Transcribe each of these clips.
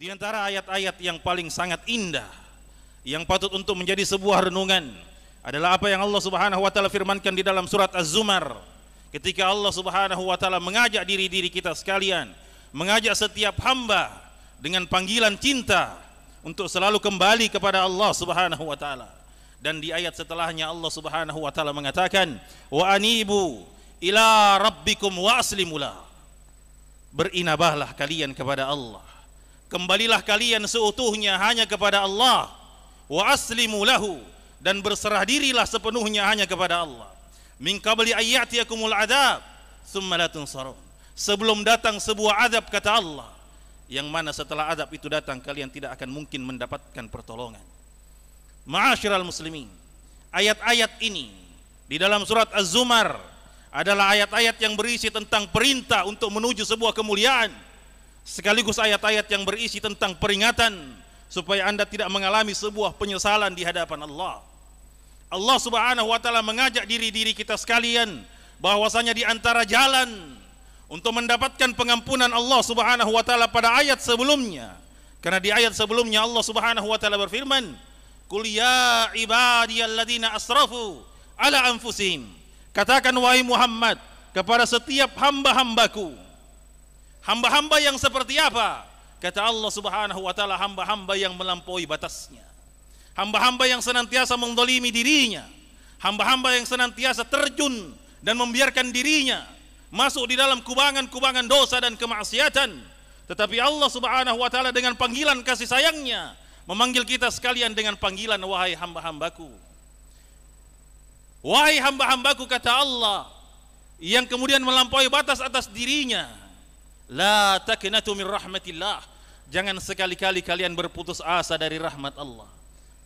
Di antara ayat-ayat yang paling sangat indah yang patut untuk menjadi sebuah renungan adalah apa yang Allah Subhanahu wa taala firmankan di dalam surat Az-Zumar, ketika Allah Subhanahu wa taala mengajak diri-diri kita sekalian, mengajak setiap hamba dengan panggilan cinta untuk selalu kembali kepada Allah Subhanahu wa taala. Dan di ayat setelahnya Allah Subhanahu wa taala mengatakan, wa anibu ila rabbikum wa aslimulah. Berinabahlah kalian kepada Allah, kembalilah kalian seutuhnya hanya kepada Allah, wa aslimu lahu, dan berserah dirilah sepenuhnya hanya kepada Allah. Min qabli ayyatiyakumul adab tsumma la tunsarun. Sebelum datang sebuah azab, kata Allah, yang mana setelah azab itu datang kalian tidak akan mungkin mendapatkan pertolongan. Ma'asyiral muslimin, ayat-ayat ini di dalam surat Az-Zumar adalah ayat-ayat yang berisi tentang perintah untuk menuju sebuah kemuliaan, sekaligus ayat-ayat yang berisi tentang peringatan supaya Anda tidak mengalami sebuah penyesalan di hadapan Allah. Allah Subhanahu wa taala mengajak diri-diri kita sekalian bahwasanya di antara jalan untuk mendapatkan pengampunan Allah Subhanahu wa taala pada ayat sebelumnya, karena di ayat sebelumnya Allah Subhanahu wa taala berfirman, qul ya ibadiyalladzina asrafu ala anfusihim, katakan wahai Muhammad kepada setiap hamba-hambaku. Hamba-hamba yang seperti apa? Kata Allah Subhanahu wa taala, hamba-hamba yang melampaui batasnya, hamba-hamba yang senantiasa mendolimi dirinya, hamba-hamba yang senantiasa terjun dan membiarkan dirinya masuk di dalam kubangan-kubangan dosa dan kemaksiatan. Tetapi Allah Subhanahu wa taala dengan panggilan kasih sayangnya memanggil kita sekalian dengan panggilan wahai hamba-hambaku. Wahai hamba-hambaku, kata Allah, yang kemudian melampaui batas atas dirinya, la taqnatu min rahmatillah, jangan sekali-kali kalian berputus asa dari rahmat Allah,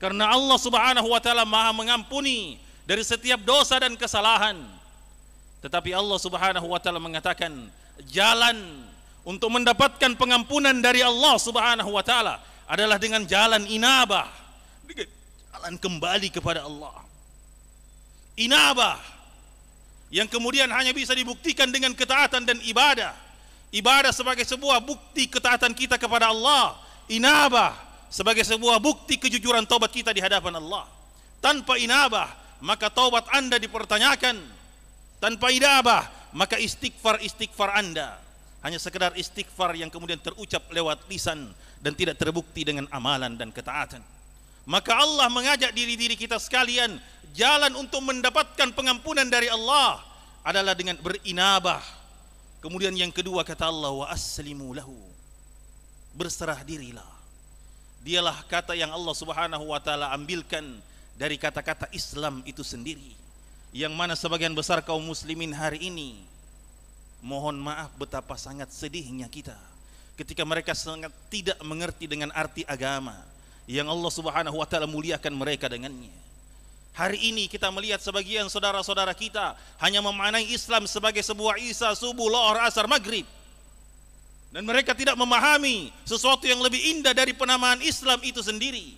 karena Allah Subhanahu wa taala Maha mengampuni dari setiap dosa dan kesalahan. Tetapi Allah Subhanahu wa taala mengatakan, jalan untuk mendapatkan pengampunan dari Allah Subhanahu wa taala adalah dengan jalan inabah, dengan jalan kembali kepada Allah. Inabah yang kemudian hanya bisa dibuktikan dengan ketaatan dan ibadah. Ibadah sebagai sebuah bukti ketaatan kita kepada Allah, inabah sebagai sebuah bukti kejujuran taubat kita di hadapan Allah. Tanpa inabah maka taubat Anda dipertanyakan. Tanpa inabah maka istighfar Anda hanya sekedar istighfar yang kemudian terucap lewat lisan dan tidak terbukti dengan amalan dan ketaatan. Maka Allah mengajak diri-diri kita sekalian, jalan untuk mendapatkan pengampunan dari Allah adalah dengan berinabah. Kemudian yang kedua, kata Allah, wa aslimu lahu, berserah dirilah. Dialah kata yang Allah Subhanahu wa taala ambilkan dari kata-kata Islam itu sendiri, yang mana sebagian besar kaum muslimin hari ini, mohon maaf betapa sangat sedihnya kita ketika mereka sangat tidak mengerti dengan arti agama yang Allah Subhanahu wa taala muliakan mereka dengannya. Hari ini kita melihat sebagian saudara-saudara kita hanya memaknai Islam sebagai sebuah Isa, subuh, lohor, asar, maghrib, dan mereka tidak memahami sesuatu yang lebih indah dari penamaan Islam itu sendiri.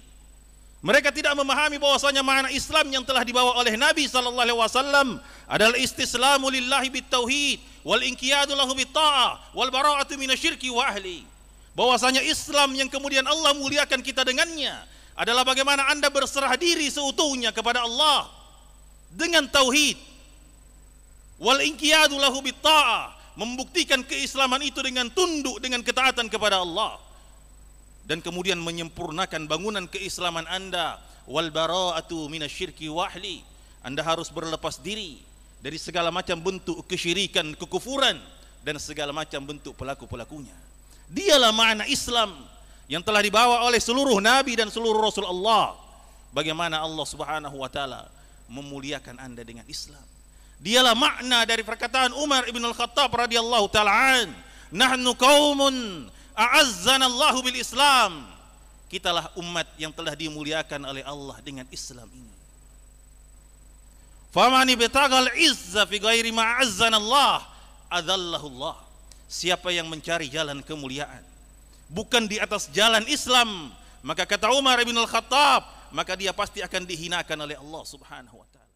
Mereka tidak memahami bahwasanya makna Islam yang telah dibawa oleh Nabi sallallahu alaihi wasallam adalah istislamu lillahi bitauhid wal inqiyadu lahu bitta'ah wal bara'atu minasyirki wa ahli. Bahwasanya Islam yang kemudian Allah muliakan kita dengannya adalah bagaimana Anda berserah diri seutuhnya kepada Allah dengan tauhid, wal inqiyadu lahu bitta'ah, membuktikan keislaman itu dengan tunduk, dengan ketaatan kepada Allah, dan kemudian menyempurnakan bangunan keislaman Anda, wal bara'atu minasyirki wa ahli. Anda harus berlepas diri dari segala macam bentuk kesyirikan, kekufuran, dan segala macam bentuk pelaku-pelakunya. Dialah makna Islam yang telah dibawa oleh seluruh nabi dan seluruh rasul Allah. Bagaimana Allah Subhanahu wa taala memuliakan Anda dengan Islam. Dialah makna dari perkataan Umar ibn al-Khattab radhiyallahu taala an, nahnu qaumun a'azzana Allahu bil Islam. Kitalah umat yang telah dimuliakan oleh Allah dengan Islam ini. Faman ibtagal izza fi ghairi ma azzana Allah adallahu Allah. Siapa yang mencari jalan kemuliaan bukan di atas jalan Islam, maka kata Umar bin Al-Khattab, maka dia pasti akan dihinakan oleh Allah Subhanahu wa taala.